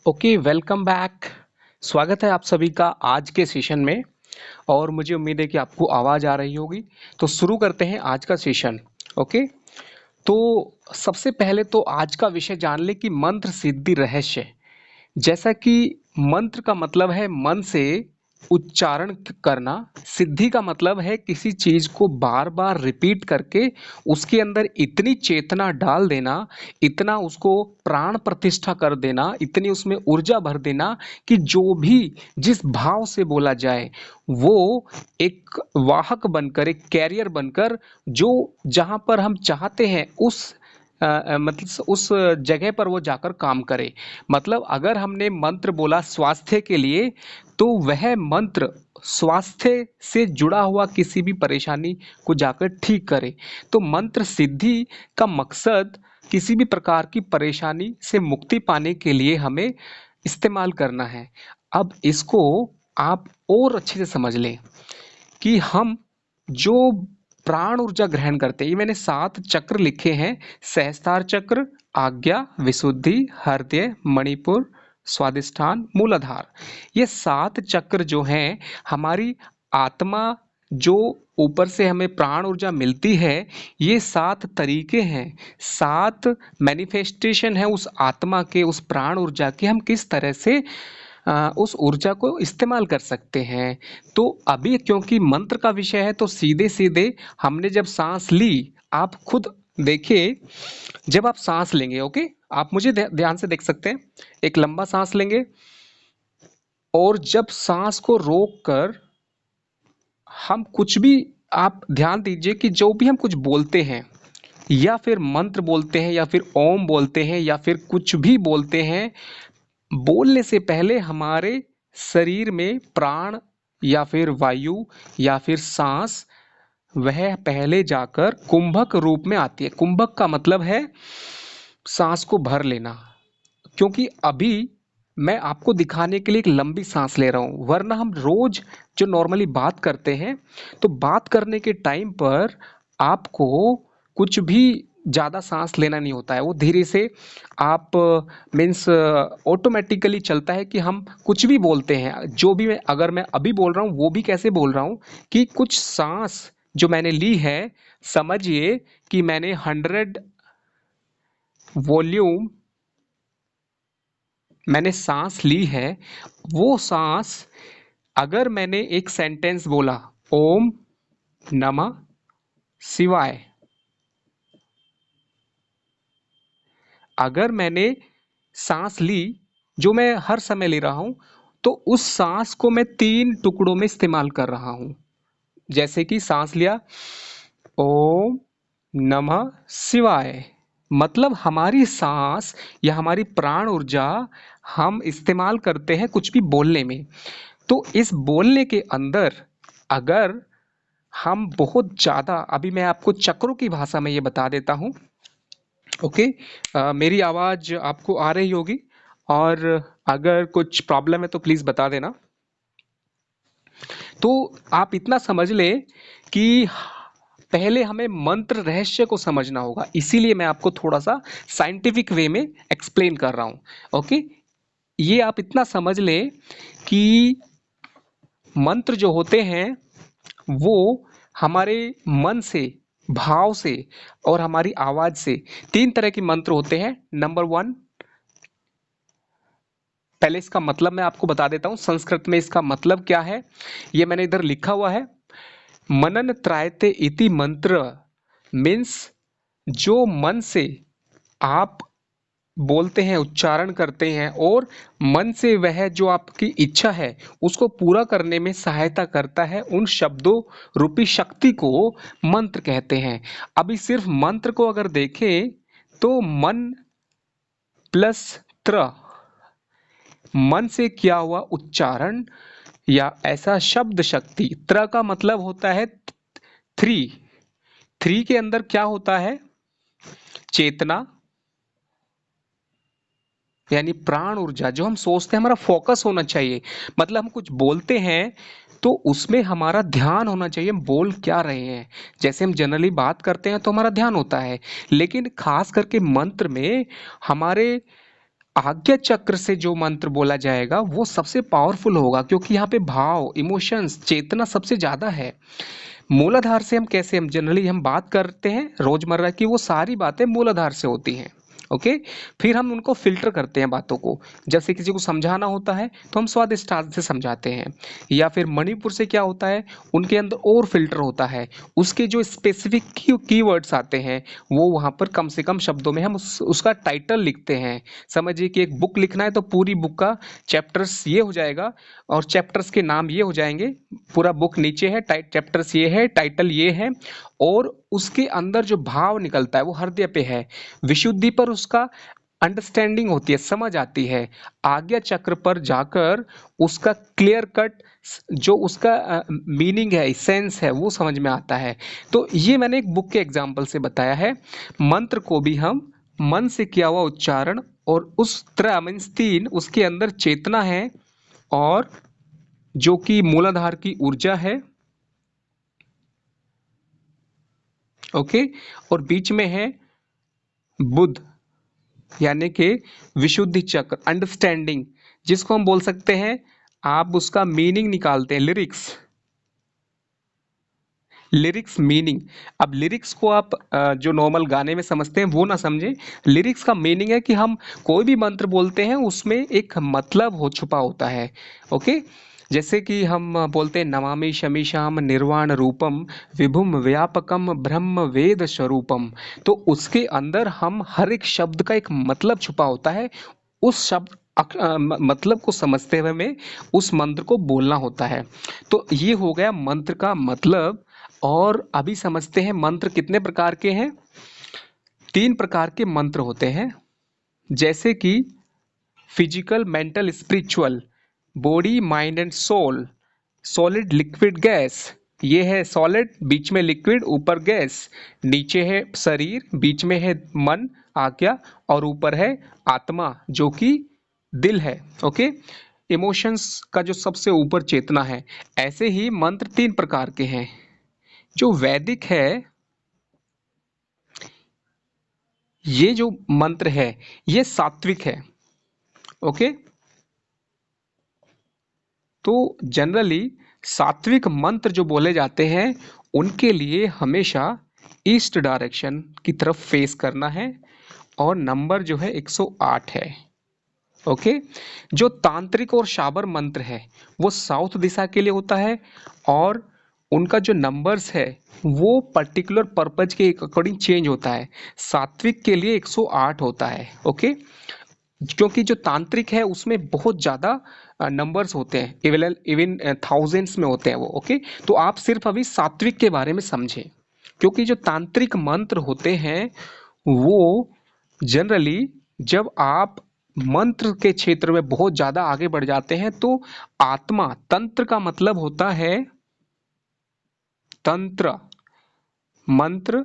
Okay, welcome back. स्वागत है आप सभी का आज के सेशन में। और मुझे उम्मीद है कि आपको आवाज़ आ रही होगी। तो शुरू करते हैं आज का सेशन। ओके, तो सबसे पहले तो आज का विषय जान ले कि मंत्र सिद्धि रहस्य। जैसा कि मंत्र का मतलब है मन से उच्चारण करना, सिद्धि का मतलब है किसी चीज को बार बार रिपीट करके उसके अंदर इतनी चेतना डाल देना, इतना उसको प्राण प्रतिष्ठा कर देना, इतनी उसमें ऊर्जा भर देना कि जो भी जिस भाव से बोला जाए वो एक वाहक बनकर, एक कैरियर बनकर, जो जहां पर हम चाहते हैं उस मतलब उस जगह पर वो जाकर काम करे। मतलब अगर हमने मंत्र बोला स्वास्थ्य के लिए, तो वह मंत्र स्वास्थ्य से जुड़ा हुआ किसी भी परेशानी को जाकर ठीक करे। तो मंत्र सिद्धि का मकसद किसी भी प्रकार की परेशानी से मुक्ति पाने के लिए हमें इस्तेमाल करना है। अब इसको आप और अच्छे से समझ लें कि हम जो प्राण ऊर्जा ग्रहण करते हैं, ये मैंने 7 चक्र लिखे हैं। सहस्त्रार चक्र, आज्ञा, विशुद्धि, हृदय, मणिपुर, स्वादिष्ठान, मूलाधार। ये 7 चक्र जो हैं, हमारी आत्मा जो ऊपर से हमें प्राण ऊर्जा मिलती है, ये 7 तरीके हैं, 7 मैनिफेस्टेशन है उस आत्मा के, उस प्राण ऊर्जा के। हम किस तरह से उस ऊर्जा को इस्तेमाल कर सकते हैं। तो अभी क्योंकि मंत्र का विषय है, तो सीधे सीधे हमने जब सांस ली, आप खुद देखिए, जब आप सांस लेंगे, ओके, आप मुझे ध्यान से देख सकते हैं। एक लंबा सांस लेंगे और जब सांस को रोक कर हम कुछ भी, आप ध्यान दीजिए कि जो भी हम कुछ बोलते हैं या फिर मंत्र बोलते हैं या फिर ओम बोलते हैं या फिर कुछ भी बोलते हैं, बोलने से पहले हमारे शरीर में प्राण या फिर वायु या फिर सांस, वह पहले जाकर कुंभक रूप में आती है। कुंभक का मतलब है सांस को भर लेना। क्योंकि अभी मैं आपको दिखाने के लिए एक लंबी सांस ले रहा हूं, वरना हम रोज जो नॉर्मली बात करते हैं, तो बात करने के टाइम पर आपको कुछ भी ज़्यादा सांस लेना नहीं होता है। वो धीरे से आप मीन्स ऑटोमेटिकली चलता है कि हम कुछ भी बोलते हैं, जो भी अगर मैं अभी बोल रहा हूँ वो भी कैसे बोल रहा हूँ कि कुछ सांस जो मैंने ली है, समझिए कि मैंने 100 वॉल्यूम मैंने सांस ली है। वो सांस, अगर मैंने एक सेंटेंस बोला, ओम नमः शिवाय, अगर मैंने सांस ली जो मैं हर समय ले रहा हूं, तो उस सांस को मैं 3 टुकड़ों में इस्तेमाल कर रहा हूं। जैसे कि सांस लिया, ओम नमः शिवाय, मतलब हमारी सांस या हमारी प्राण ऊर्जा हम इस्तेमाल करते हैं कुछ भी बोलने में। तो इस बोलने के अंदर अगर हम बहुत ज़्यादा, अभी मैं आपको चक्रों की भाषा में ये बता देता हूँ। ओके, मेरी आवाज़ आपको आ रही होगी, और अगर कुछ प्रॉब्लम है तो प्लीज़ बता देना। तो आप इतना समझ लें कि पहले हमें मंत्र रहस्य को समझना होगा, इसीलिए मैं आपको थोड़ा सा साइंटिफिक वे में एक्सप्लेन कर रहा हूँ। ओके, ये आप इतना समझ लें कि मंत्र जो होते हैं वो हमारे मन से, भाव से और हमारी आवाज से, 3 तरह के मंत्र होते हैं। नंबर 1, पहले इसका मतलब मैं आपको बता देता हूं, संस्कृत में इसका मतलब क्या है, ये मैंने इधर लिखा हुआ है। मनन त्रायते इति मंत्र मीन्स, जो मन से आप बोलते हैं, उच्चारण करते हैं, और मन से वह जो आपकी इच्छा है उसको पूरा करने में सहायता करता है, उन शब्दों रूपी शक्ति को मंत्र कहते हैं। अभी सिर्फ मंत्र को अगर देखें तो मन प्लस त्र, मन से किया हुआ उच्चारण या ऐसा शब्द शक्ति। त्र का मतलब होता है 3, 3 के अंदर क्या होता है, चेतना यानी प्राण ऊर्जा, जो हम सोचते हैं, हमारा फोकस होना चाहिए। मतलब हम कुछ बोलते हैं तो उसमें हमारा ध्यान होना चाहिए, हम बोल क्या रहे हैं। जैसे हम जनरली बात करते हैं तो हमारा ध्यान होता है, लेकिन खास करके मंत्र में हमारे आज्ञा चक्र से जो मंत्र बोला जाएगा वो सबसे पावरफुल होगा, क्योंकि यहाँ पे भाव, इमोशंस, चेतना सबसे ज्यादा है। मूलाधार से हम कैसे, हम जनरली हम बात करते हैं रोजमर्रा की, वो सारी बातें मूलाधार से होती हैं। ओके। फिर हम उनको फिल्टर करते हैं बातों को। जैसे किसी को समझाना होता है तो हम स्वादिष्टांत से समझाते हैं, या फिर मणिपुर से क्या होता है, उनके अंदर और फिल्टर होता है, उसके जो स्पेसिफिक कीवर्ड्स आते हैं वो वहाँ पर कम से कम शब्दों में हम उसका टाइटल लिखते हैं। समझिए कि एक बुक लिखना है तो पूरी बुक का चैप्टर्स ये हो जाएगा, और चैप्टर्स के नाम ये हो जाएंगे। पूरा बुक नीचे है, चैप्टर्स ये है, टाइटल ये है, और उसके अंदर जो भाव निकलता है वो हृदय पे है। विशुद्धि पर उसका अंडरस्टैंडिंग होती है, समझ आती है। आज्ञा चक्र पर जाकर उसका क्लियर कट जो उसका मीनिंग है, सेंस है, वो समझ में आता है। तो ये मैंने एक बुक के एग्जाम्पल से बताया है। मंत्र को भी हम मन से किया हुआ उच्चारण, और उस त्र मीन्स तीन, उसके अंदर चेतना है, और जो कि मूलाधार की ऊर्जा है। ओके। और बीच में है बुध, यानी कि विशुद्धि चक्र, अंडरस्टैंडिंग, जिसको हम बोल सकते हैं, आप उसका मीनिंग निकालते हैं, लिरिक्स, लिरिक्स मीनिंग। अब लिरिक्स को आप जो नॉर्मल गाने में समझते हैं वो ना समझें। लिरिक्स का मीनिंग है कि हम कोई भी मंत्र बोलते हैं उसमें एक मतलब हो छुपा होता है। ओके। जैसे कि हम बोलते हैं नमामि शमीशाम निर्वाण रूपम विभुम व्यापकम ब्रह्म वेद स्वरूपम। तो उसके अंदर हम हर एक शब्द का एक मतलब छुपा होता है। उस शब्द मतलब को समझते हुए में उस मंत्र को बोलना होता है। तो ये हो गया मंत्र का मतलब। और अभी समझते हैं मंत्र कितने प्रकार के हैं। तीन प्रकार के मंत्र होते हैं, जैसे कि physical, mental, spiritual, body, mind and soul, solid, liquid, gas. ये है सॉलिड, बीच में लिक्विड, ऊपर गैस, नीचे है शरीर, बीच में है मन, आज्ञा, और ऊपर है आत्मा जो कि दिल है। ओके। इमोशंस का जो सबसे ऊपर चेतना है। ऐसे ही मंत्र तीन प्रकार के हैं। जो वैदिक है, ये जो मंत्र है ये सात्विक है। ओके। तो जनरली सात्विक मंत्र जो बोले जाते हैं उनके लिए हमेशा ईस्ट डायरेक्शन की तरफ फेस करना है, और नंबर जो है 108 है। ओके। जो तांत्रिक और शाबर मंत्र है वो साउथ दिशा के लिए होता है, और उनका जो नंबर्स है वो पर्टिकुलर पर्पज के अकॉर्डिंग चेंज होता है। सात्विक के लिए 108 होता है। ओके। क्योंकि जो तांत्रिक है उसमें बहुत ज़्यादा नंबर्स होते हैं, इवन इवन थाउजेंड्स में होते हैं वो। ओके। तो आप सिर्फ अभी सात्विक के बारे में समझें, क्योंकि जो तांत्रिक मंत्र होते हैं वो जनरली जब आप मंत्र के क्षेत्र में बहुत ज़्यादा आगे बढ़ जाते हैं तो आत्मा, तंत्र का मतलब होता है तंत्र, मंत्र,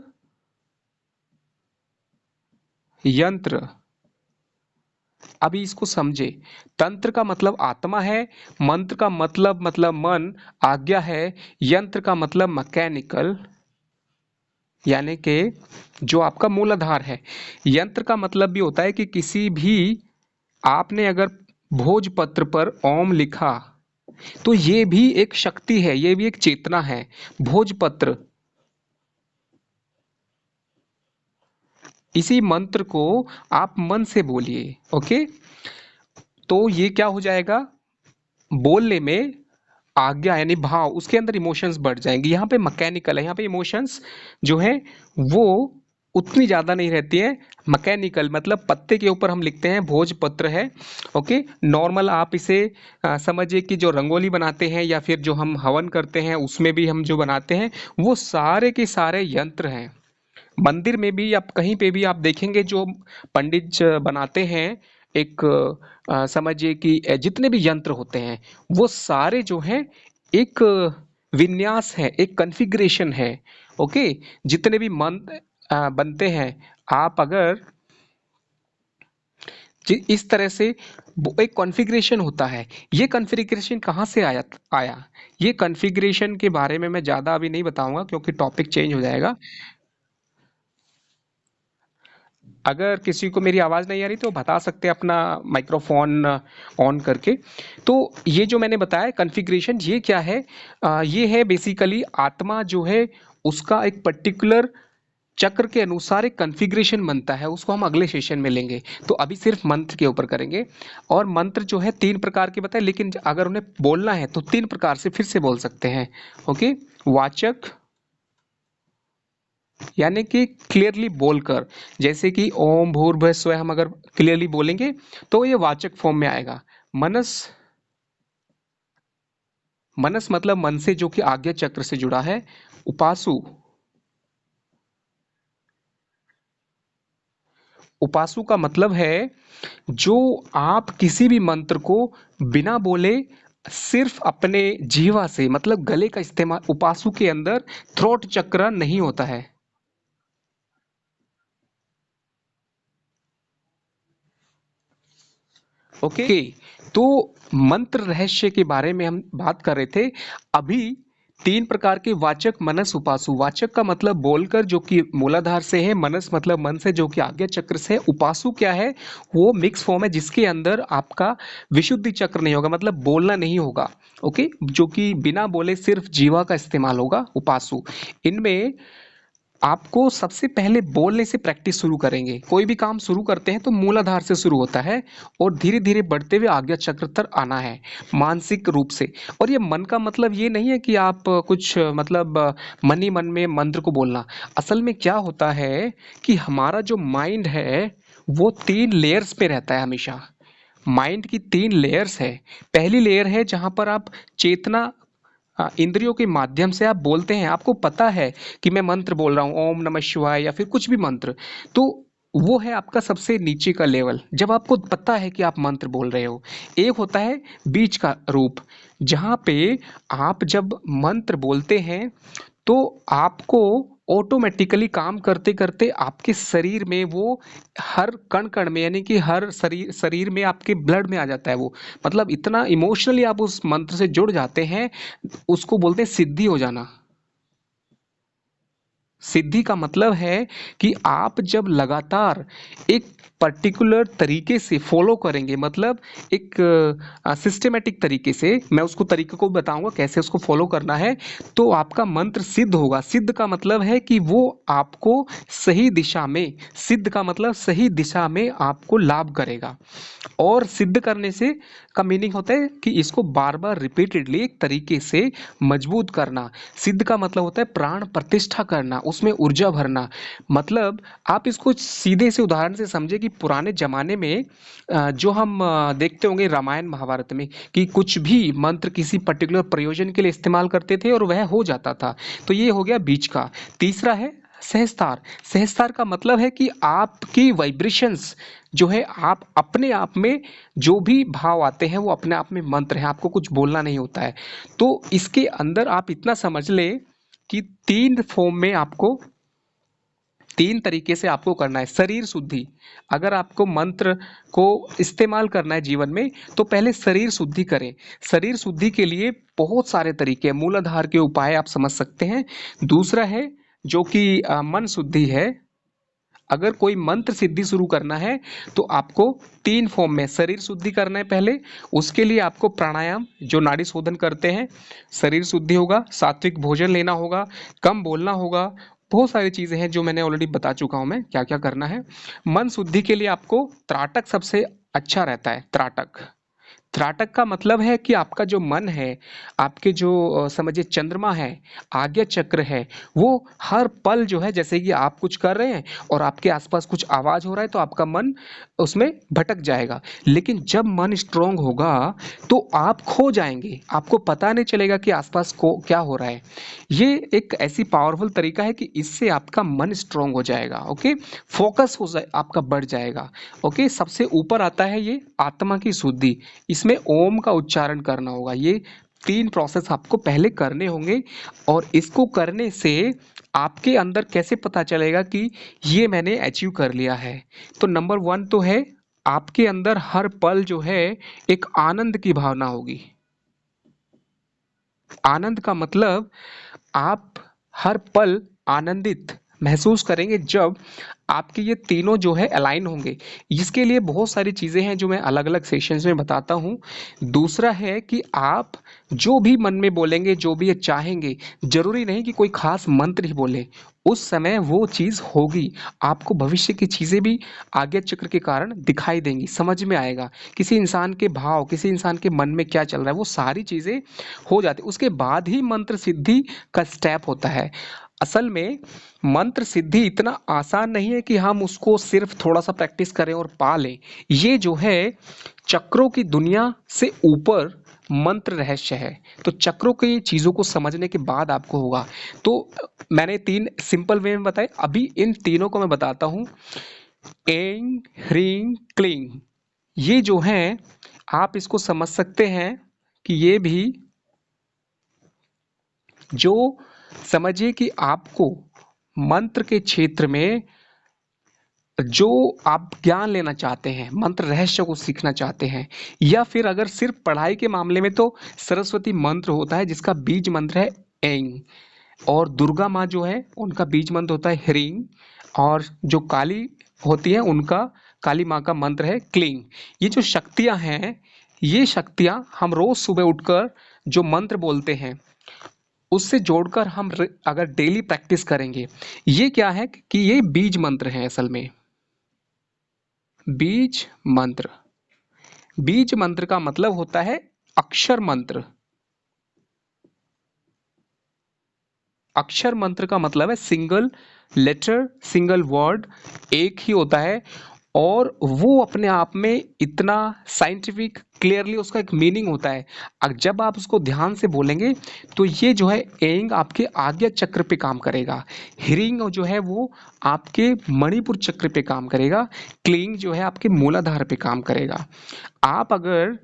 यंत्र। अभी इसको समझे। तंत्र का मतलब आत्मा है, मंत्र का मतलब मन, आज्ञा है, यंत्र का मतलब मैकेनिकल, यानी कि जो आपका मूलाधार है। यंत्र का मतलब भी होता है कि किसी भी, आपने अगर भोजपत्र पर ओम लिखा तो ये भी एक शक्ति है, ये भी एक चेतना है। भोजपत्र, इसी मंत्र को आप मन से बोलिए। ओके। तो ये क्या हो जाएगा, बोलने में आज्ञा यानी भाव, उसके अंदर इमोशंस बढ़ जाएंगे। यहाँ पे मैकेनिकल है, यहाँ पे इमोशंस जो है वो उतनी ज़्यादा नहीं रहती है। मैकेनिकल मतलब पत्ते के ऊपर हम लिखते हैं, भोजपत्र है। ओके। नॉर्मल आप इसे समझिए कि जो रंगोली बनाते हैं या फिर जो हम हवन करते हैं उसमें भी हम जो बनाते हैं वो सारे के सारे यंत्र हैं। मंदिर में भी आप कहीं पे भी आप देखेंगे जो पंडित बनाते हैं, एक समझिए कि जितने भी यंत्र होते हैं वो सारे जो हैं एक विन्यास है, एक कॉन्फ़िगरेशन है। ओके। जितने भी मंत्र बनते हैं, आप अगर इस तरह से एक कॉन्फ़िगरेशन होता है। ये कॉन्फ़िगरेशन कहाँ से आया, ये कॉन्फ़िगरेशन के बारे में मैं ज़्यादा अभी नहीं बताऊंगा क्योंकि टॉपिक चेंज हो जाएगा। अगर किसी को मेरी आवाज़ नहीं आ रही तो बता सकते हैं अपना माइक्रोफोन ऑन करके। तो ये जो मैंने बताया कॉन्फ़िगरेशन, ये क्या है? ये है बेसिकली आत्मा जो है उसका एक पर्टिकुलर चक्र के अनुसार एक कॉन्फ़िगरेशन बनता है, उसको हम अगले सेशन में लेंगे। तो अभी सिर्फ मंत्र के ऊपर करेंगे। और मंत्र जो है 3 प्रकार के बताए, लेकिन अगर उन्हें बोलना है तो 3 प्रकार से फिर से बोल सकते हैं। ओके? वाचक यानी कि क्लियरली बोलकर, जैसे कि ओम भूर्भुवः स्वः हम अगर क्लियरली बोलेंगे तो ये वाचक फॉर्म में आएगा। मनस, मनस मतलब मन से, जो कि आज्ञा चक्र से जुड़ा है। उपासु, उपासु का मतलब है जो आप किसी भी मंत्र को बिना बोले सिर्फ अपने जीवा से, मतलब गले का इस्तेमाल, उपासु के अंदर थ्रोट चक्र नहीं होता है। ओके, तो मंत्र रहस्य के बारे में हम बात कर रहे थे अभी। 3 प्रकार के वाचक, मनस, उपासु। वाचक का मतलब बोलकर, जो कि मूलाधार से है। मनस मतलब मन से, जो कि आज्ञा चक्र से है। उपासु क्या है? वो मिक्स फॉर्म है जिसके अंदर आपका विशुद्धि चक्र नहीं होगा, मतलब बोलना नहीं होगा। ओके, जो कि बिना बोले सिर्फ जीवा का इस्तेमाल होगा, उपासु। इनमें आपको सबसे पहले बोलने से प्रैक्टिस शुरू करेंगे। कोई भी काम शुरू करते हैं तो मूलाधार से शुरू होता है और धीरे धीरे बढ़ते हुए आज्ञा चक्र तक आना है, मानसिक रूप से। और ये मन का मतलब ये नहीं है कि आप कुछ मतलब मन ही मन में मंत्र को बोलना। असल में क्या होता है कि हमारा जो माइंड है वो 3 लेयर्स पे रहता है हमेशा। माइंड की 3 लेयर्स है। पहली लेयर है जहाँ पर आप चेतना, इंद्रियों के माध्यम से आप बोलते हैं, आपको पता है कि मैं मंत्र बोल रहा हूँ, ओम नमः शिवाय या फिर कुछ भी मंत्र। तो वो है आपका सबसे नीचे का लेवल, जब आपको पता है कि आप मंत्र बोल रहे हो। एक होता है बीच का रूप, जहाँ पे आप जब मंत्र बोलते हैं तो आपको ऑटोमेटिकली काम करते करते आपके शरीर में वो हर कण कण में, यानी कि हर शरीर शरीर में आपके ब्लड में आ जाता है वो। मतलब इतना इमोशनली आप उस मंत्र से जुड़ जाते हैं, उसको बोलते हैं सिद्धि हो जाना। सिद्धि का मतलब है कि आप जब लगातार एक पर्टिकुलर तरीके से फॉलो करेंगे, मतलब एक सिस्टमेटिक तरीके से, मैं उसको तरीके को बताऊंगा कैसे उसको फॉलो करना है, तो आपका मंत्र सिद्ध होगा। सिद्ध का मतलब है कि वो आपको सही दिशा में, सिद्ध का मतलब सही दिशा में आपको लाभ करेगा। और सिद्ध करने से का मीनिंग होता है कि इसको बार बार रिपीटेडली एक तरीके से मजबूत करना। सिद्ध का मतलब होता है प्राण प्रतिष्ठा करना, उसमें ऊर्जा भरना। मतलब आप इसको सीधे से उदाहरण से समझे कि पुराने जमाने में जो हम देखते होंगे रामायण महाभारत में, कि कुछ भी मंत्र किसी पर्टिकुलर प्रयोजन के लिए इस्तेमाल करते थे और वह हो जाता था। तो ये हो गया बीच का। तीसरा है सहस्तार। सहस्तार का मतलब है कि आपकी वाइब्रेशंस जो है, आप अपने आप में जो भी भाव आते हैं वो अपने आप में मंत्र हैं, आपको कुछ बोलना नहीं होता है। तो इसके अंदर आप इतना समझ लें कि 3 फॉर्म में आपको, 3 तरीके से आपको करना है। शरीर शुद्धि, अगर आपको मंत्र को इस्तेमाल करना है जीवन में तो पहले शरीर शुद्धि करें। शरीर शुद्धि के लिए बहुत सारे तरीके हैं, मूलाधार के उपाय आप समझ सकते हैं। दूसरा है जो कि मन शुद्धि है। अगर कोई मंत्र सिद्धि शुरू करना है तो आपको 3 फॉर्म में शरीर शुद्धि करना है पहले। उसके लिए आपको प्राणायाम, जो नाड़ी शोधन करते हैं, शरीर शुद्धि होगा। सात्विक भोजन लेना होगा, कम बोलना होगा। बहुत सारी चीज़ें हैं जो मैंने ऑलरेडी बता चुका हूँ मैं क्या क्या करना है। मन शुद्धि के लिए आपको त्राटक सबसे अच्छा रहता है। त्राटक, त्राटक का मतलब है कि आपका जो मन है, आपके जो समझिए चंद्रमा है, आज्ञा चक्र है, वो हर पल जो है, जैसे कि आप कुछ कर रहे हैं और आपके आसपास कुछ आवाज हो रहा है तो आपका मन उसमें भटक जाएगा। लेकिन जब मन स्ट्रांग होगा तो आप खो जाएंगे, आपको पता नहीं चलेगा कि आसपास को क्या हो रहा है। ये एक ऐसी पावरफुल तरीका है कि इससे आपका मन स्ट्रांग हो जाएगा। ओके, फोकस हो जाए आपका बढ़ जाएगा। ओके, सबसे ऊपर आता है ये आत्मा की शुद्धि। इसमें ओम का उच्चारण करना होगा। ये 3 प्रोसेस आपको पहले करने होंगे। और इसको करने से आपके अंदर कैसे पता चलेगा कि ये मैंने अचीव कर लिया है? तो नंबर 1 तो है, आपके अंदर हर पल जो है एक आनंद की भावना होगी। आनंद का मतलब आप हर पल आनंदित, महसूस करेंगे जब आपके ये तीनों जो है अलाइन होंगे। इसके लिए बहुत सारी चीज़ें हैं जो मैं अलग अलग सेशंस में बताता हूँ। दूसरा है कि आप जो भी मन में बोलेंगे, जो भी चाहेंगे, जरूरी नहीं कि कोई खास मंत्र ही बोले, उस समय वो चीज़ होगी। आपको भविष्य की चीज़ें भी आज्ञा चक्र के कारण दिखाई देंगी, समझ में आएगा। किसी इंसान के भाव, किसी इंसान के मन में क्या चल रहा है, वो सारी चीज़ें हो जाती। उसके बाद ही मंत्र सिद्धि का स्टेप होता है। असल में मंत्र सिद्धि इतना आसान नहीं है कि हम उसको सिर्फ थोड़ा सा प्रैक्टिस करें और पा लें। ये जो है चक्रों की दुनिया से ऊपर मंत्र रहस्य है। तो चक्रों की चीज़ों को समझने के बाद आपको होगा। तो मैंने 3 सिंपल वे में बताए, अभी इन तीनों को मैं बताता हूँ। ऐं ह्रीं क्लीं, ये जो हैं आप इसको समझ सकते हैं कि ये भी जो समझिए कि आपको मंत्र के क्षेत्र में जो आप ज्ञान लेना चाहते हैं, मंत्र रहस्य को सीखना चाहते हैं, या फिर अगर सिर्फ पढ़ाई के मामले में तो सरस्वती मंत्र होता है जिसका बीज मंत्र है ऐं, और दुर्गा माँ जो है उनका बीज मंत्र होता है ह्रीं, और जो काली होती है उनका, काली माँ का मंत्र है क्लीं। ये जो शक्तियाँ हैं, ये शक्तियाँ हम रोज सुबह उठकर जो मंत्र बोलते हैं उससे जोड़कर हम अगर डेली प्रैक्टिस करेंगे, ये क्या है कि ये बीज मंत्र हैं असल में। बीज मंत्र, बीज मंत्र का मतलब होता है अक्षर मंत्र। अक्षर मंत्र का मतलब है सिंगल लेटर, सिंगल वर्ड, एक ही होता है, और वो अपने आप में इतना साइंटिफिक क्लियरली उसका एक मीनिंग होता है। जब आप उसको ध्यान से बोलेंगे तो ये जो है एंग आपके आज्ञा चक्र पे काम करेगा, हिरिंग जो है वो आपके मणिपुर चक्र पे काम करेगा, क्लिंग जो है आपके मूलाधार पे काम करेगा। आप अगर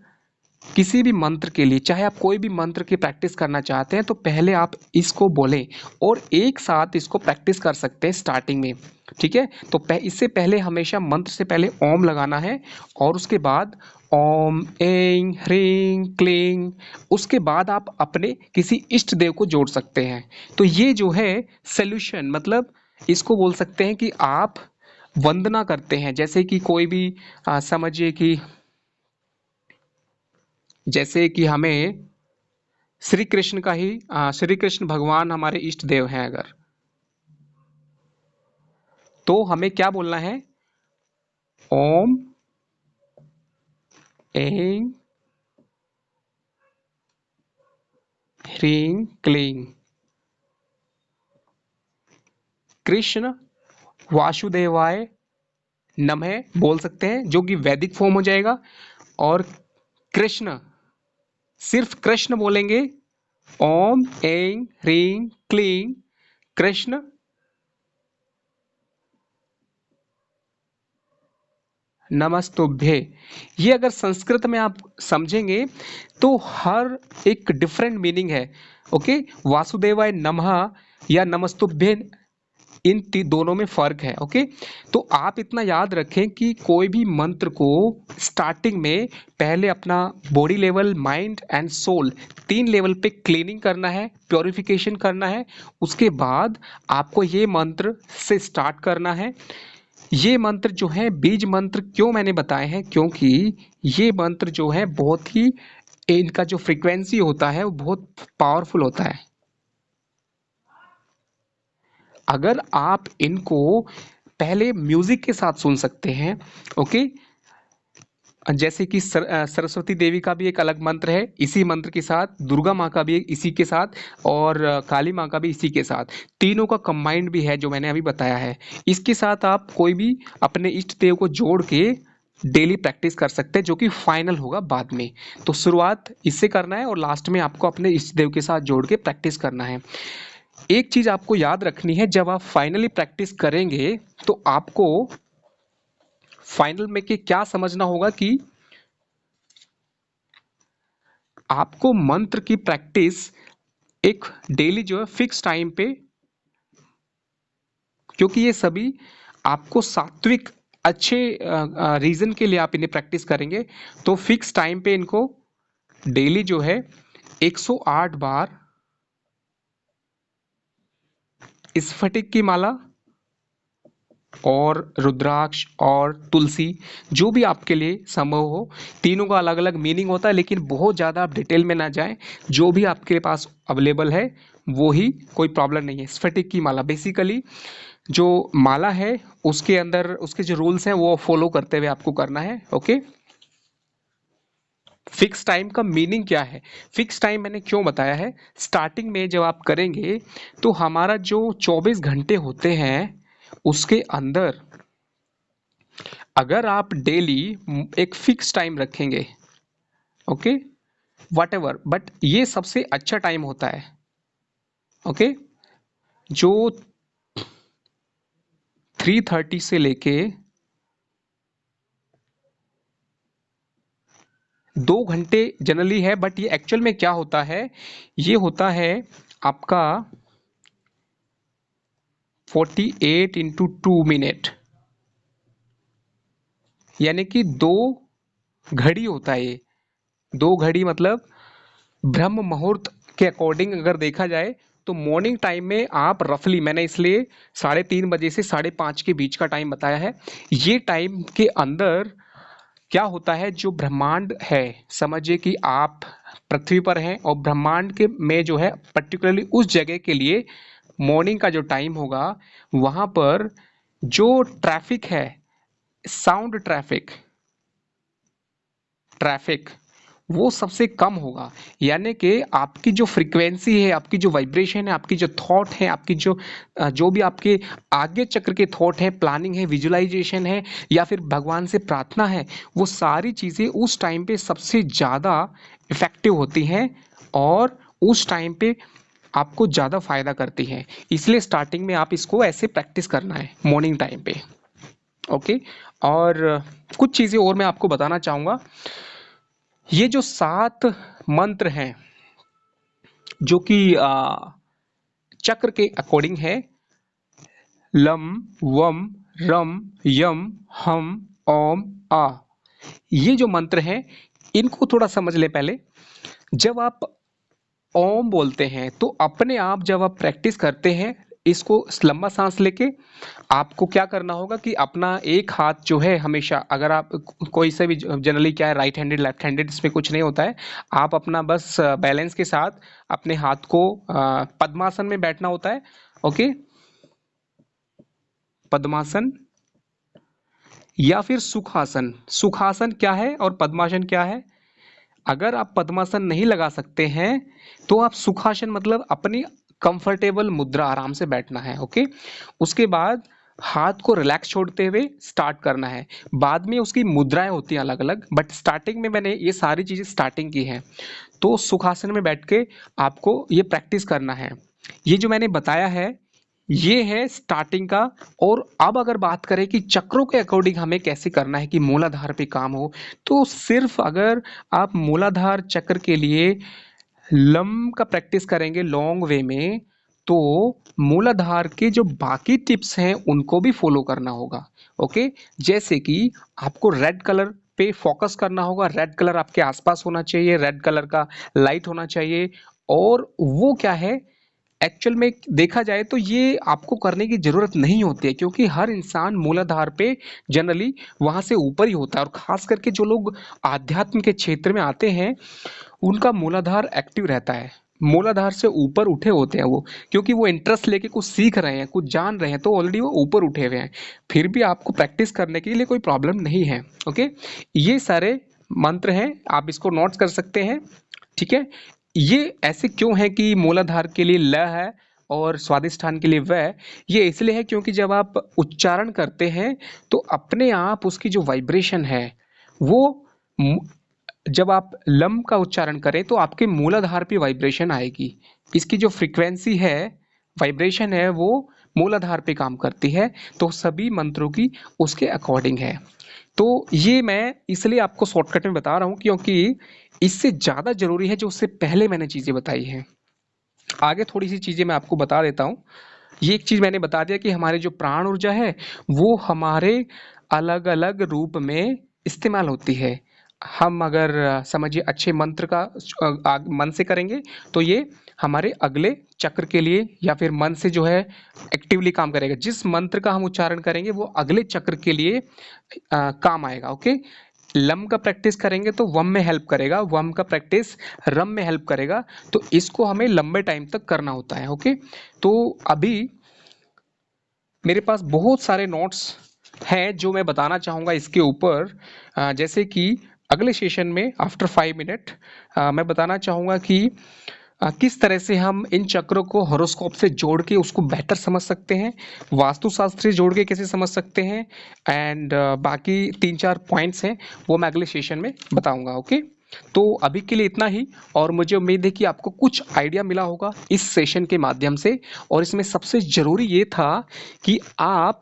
किसी भी मंत्र के लिए, चाहे आप कोई भी मंत्र की प्रैक्टिस करना चाहते हैं, तो पहले आप इसको बोलें और एक साथ इसको प्रैक्टिस कर सकते हैं स्टार्टिंग में। ठीक है, तो इससे पहले हमेशा मंत्र से पहले ओम लगाना है, और उसके बाद ओम ऐं ह्रीं क्लीं, उसके बाद आप अपने किसी इष्ट देव को जोड़ सकते हैं। तो ये जो है सोल्यूशन, मतलब इसको बोल सकते हैं कि आप वंदना करते हैं। जैसे कि कोई भी समझिए कि जैसे कि हमें श्री कृष्ण का ही श्री कृष्ण भगवान हमारे इष्ट देव हैं अगर, तो हमें क्या बोलना है? ओम ऐं ह्रीं क्लीं कृष्ण वासुदेवाय नमः बोल सकते हैं, जो कि वैदिक फॉर्म हो जाएगा। और कृष्ण, सिर्फ कृष्ण बोलेंगे, ओम ऐं ह्रीं क्लीं कृष्ण नमस्तुभ्ये। ये अगर संस्कृत में आप समझेंगे तो हर एक डिफरेंट मीनिंग है। ओके, वासुदेवाय नमः या नमस्तुभ्ये, इन दोनों में फर्क है। ओके, तो आप इतना याद रखें कि कोई भी मंत्र को स्टार्टिंग में पहले अपना body level, mind and soul, 3 level पे क्लीनिंग करना है, प्योरिफिकेशन करना है। उसके बाद आपको ये मंत्र से स्टार्ट करना है। ये मंत्र जो है बीज मंत्र क्यों मैंने बताए हैं, क्योंकि ये मंत्र जो है बहुत ही, इनका जो फ्रीक्वेंसी होता है वो बहुत पावरफुल होता है। अगर आप इनको पहले म्यूजिक के साथ सुन सकते हैं, ओके, जैसे कि सरस्वती देवी का भी एक अलग मंत्र है इसी मंत्र के साथ, दुर्गा माँ का भी इसी के साथ, और काली माँ का भी इसी के साथ, तीनों का कंबाइंड भी है जो मैंने अभी बताया है। इसके साथ आप कोई भी अपने इष्ट देव को जोड़ के डेली प्रैक्टिस कर सकते हैं, जो कि फाइनल होगा बाद में। तो शुरुआत इससे करना है और लास्ट में आपको अपने इष्ट देव के साथ जोड़ के प्रैक्टिस करना है। एक चीज आपको याद रखनी है, जब आप फाइनली प्रैक्टिस करेंगे तो आपको फाइनल में के क्या समझना होगा कि आपको मंत्र की प्रैक्टिस एक डेली जो है फिक्स टाइम पे, क्योंकि ये सभी आपको सात्विक अच्छे रीजन के लिए आप इन्हें प्रैक्टिस करेंगे, तो फिक्स टाइम पे इनको डेली जो है 108 बार स्फटिक की माला और रुद्राक्ष और तुलसी, जो भी आपके लिए संभव हो। तीनों का अलग अलग मीनिंग होता है, लेकिन बहुत ज़्यादा आप डिटेल में ना जाएं। जो भी आपके पास अवेलेबल है वो ही, कोई प्रॉब्लम नहीं है। स्फटिक की माला बेसिकली जो माला है उसके अंदर उसके जो रूल्स हैं वो फॉलो करते हुए आपको करना है। ओके। फिक्स टाइम का मीनिंग क्या है? फिक्स टाइम मैंने क्यों बताया है, स्टार्टिंग में जब आप करेंगे तो हमारा जो 24 घंटे होते हैं उसके अंदर अगर आप डेली एक फिक्स टाइम रखेंगे, ओके, वट एवर, बट ये सबसे अच्छा टाइम होता है। ओके। जो 3:30 से लेके 2 घंटे जनरली है, बट ये एक्चुअल में क्या होता है, ये होता है आपका 48 × 2 मिनट, यानी कि 2 घड़ी होता है ये। 2 घड़ी मतलब ब्रह्म मुहूर्त के अकॉर्डिंग अगर देखा जाए तो मॉर्निंग टाइम में आप रफली, मैंने इसलिए 3:30 बजे से 5:30 के बीच का टाइम बताया है। ये टाइम के अंदर क्या होता है, जो ब्रह्मांड है, समझिए कि आप पृथ्वी पर हैं और ब्रह्मांड के में जो है पर्टिकुलरली उस जगह के लिए मॉर्निंग का जो टाइम होगा वहां पर जो ट्रैफिक है, साउंड ट्रैफिक, ट्रैफिक वो सबसे कम होगा। यानी कि आपकी जो फ्रीक्वेंसी है, आपकी जो वाइब्रेशन है, आपकी जो थॉट है, आपकी जो भी आपके आगे चक्र के थॉट है, प्लानिंग है, विजुअलाइजेशन है, या फिर भगवान से प्रार्थना है, वो सारी चीज़ें उस टाइम पे सबसे ज़्यादा इफेक्टिव होती हैं और उस टाइम पे आपको ज़्यादा फायदा करती हैं। इसलिए स्टार्टिंग में आप इसको ऐसे प्रैक्टिस करना है मॉर्निंग टाइम पे। ओके। और कुछ चीज़ें और मैं आपको बताना चाहूँगा। ये जो 7 मंत्र हैं जो कि चक्र के अकॉर्डिंग है, लम वम रम यम हम ओम आ, ये जो मंत्र हैं इनको थोड़ा समझ ले पहले। जब आप ओम बोलते हैं तो अपने आप जब आप प्रैक्टिस करते हैं इसको लंबा सांस लेके, आपको क्या करना होगा कि अपना एक हाथ जो है हमेशा, अगर आप कोई से भी, जनरली क्या है, राइट हैंडेड लेफ्ट हैंडेड इसमें कुछ नहीं होता है, आप अपना बस बैलेंस के साथ अपने हाथ को पद्मासन में बैठना होता है। ओके। पद्मासन या फिर सुखासन। सुखासन क्या है और पद्मासन क्या है? अगर आप पद्मासन नहीं लगा सकते हैं तो आप सुखासन मतलब अपनी कंफर्टेबल मुद्रा, आराम से बैठना है। ओके। उसके बाद हाथ को रिलैक्स छोड़ते हुए स्टार्ट करना है। बाद में उसकी मुद्राएं होती हैं अलग अलग, बट स्टार्टिंग में मैंने ये सारी चीज़ें स्टार्टिंग की हैं। तो सुखासन में बैठ के आपको ये प्रैक्टिस करना है। ये जो मैंने बताया है ये है स्टार्टिंग का। और अब अगर बात करें कि चक्रों के अकॉर्डिंग हमें कैसे करना है कि मूलाधार पे काम हो, तो सिर्फ अगर आप मूलाधार चक्र के लिए लम का प्रैक्टिस करेंगे लॉन्ग वे में, तो मूलाधार के जो बाकी टिप्स हैं उनको भी फॉलो करना होगा। ओके। जैसे कि आपको रेड कलर पे फोकस करना होगा, रेड कलर आपके आसपास होना चाहिए, रेड कलर का लाइट होना चाहिए। और वो क्या है, एक्चुअल में देखा जाए तो ये आपको करने की ज़रूरत नहीं होती है, क्योंकि हर इंसान मूलाधार पे जनरली वहाँ से ऊपर ही होता है। और ख़ास करके जो लोग आध्यात्म के क्षेत्र में आते हैं उनका मूलाधार एक्टिव रहता है, मूलाधार से ऊपर उठे होते हैं वो, क्योंकि वो इंटरेस्ट लेके कुछ सीख रहे हैं, कुछ जान रहे हैं, तो ऑलरेडी वो ऊपर उठे हुए हैं। फिर भी आपको प्रैक्टिस करने के लिए कोई प्रॉब्लम नहीं है। ओके। ये सारे मंत्र हैं, आप इसको नोट्स कर सकते हैं। ठीक है। ये ऐसे क्यों है कि मूलाधार के लिए ल है और स्वादिष्ठान के लिए व है? ये इसलिए है क्योंकि जब आप उच्चारण करते हैं तो अपने आप उसकी जो वाइब्रेशन है वो जब आप लम का उच्चारण करें तो आपके मूलाधार पे वाइब्रेशन आएगी। इसकी जो फ्रीक्वेंसी है, वाइब्रेशन है, वो मूलाधार पे काम करती है। तो सभी मंत्रों की उसके अकॉर्डिंग है। तो ये मैं इसलिए आपको शॉर्टकट में बता रहा हूँ क्योंकि इससे ज़्यादा ज़रूरी है जो उससे पहले मैंने चीज़ें बताई हैं। आगे थोड़ी सी चीज़ें मैं आपको बता देता हूँ। ये एक चीज़ मैंने बता दिया कि हमारे जो प्राण ऊर्जा है वो हमारे अलग अलग रूप में इस्तेमाल होती है। हम अगर समझिए अच्छे मंत्र का मन से करेंगे तो ये हमारे अगले चक्र के लिए या फिर मन से जो है एक्टिवली काम करेगा। जिस मंत्र का हम उच्चारण करेंगे वो अगले चक्र के लिए काम आएगा। ओके, लम का प्रैक्टिस करेंगे तो वम में हेल्प करेगा, वम का प्रैक्टिस रम में हेल्प करेगा। तो इसको हमें लंबे टाइम तक करना होता है। ओके, तो अभी मेरे पास बहुत सारे नोट्स हैं जो मैं बताना चाहूँगा इसके ऊपर। जैसे कि अगले सेशन में आफ्टर 5 मिनट मैं बताना चाहूँगा कि किस तरह से हम इन चक्रों को हॉरोस्कोप से जोड़ के उसको बेहतर समझ सकते हैं, वास्तुशास्त्र से जोड़ के कैसे समझ सकते हैं, एंड बाकी 3-4 पॉइंट्स हैं वो मैं अगले सेशन में बताऊंगा। ओके, तो अभी के लिए इतना ही, और मुझे उम्मीद है कि आपको कुछ आइडिया मिला होगा इस सेशन के माध्यम से। और इसमें सबसे ज़रूरी ये था कि आप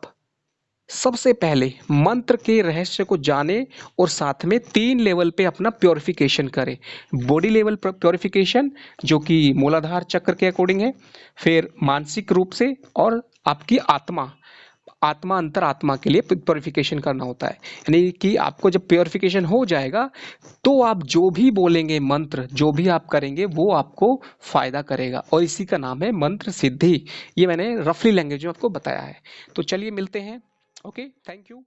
सबसे पहले मंत्र के रहस्य को जाने और साथ में 3 लेवल पे अपना प्योरिफिकेशन करें। बॉडी लेवल प्योरिफिकेशन जो कि मूलाधार चक्र के अकॉर्डिंग है, फिर मानसिक रूप से, और आपकी आत्मा आत्मा अंतर आत्मा के लिए प्योरिफिकेशन करना होता है। यानी कि आपको जब प्योरिफिकेशन हो जाएगा तो आप जो भी बोलेंगे, मंत्र जो भी आप करेंगे वो आपको फायदा करेगा, और इसी का नाम है मंत्र सिद्धि। ये मैंने रफली लैंग्वेज में आपको बताया है। तो चलिए मिलते हैं। Okay, thank you.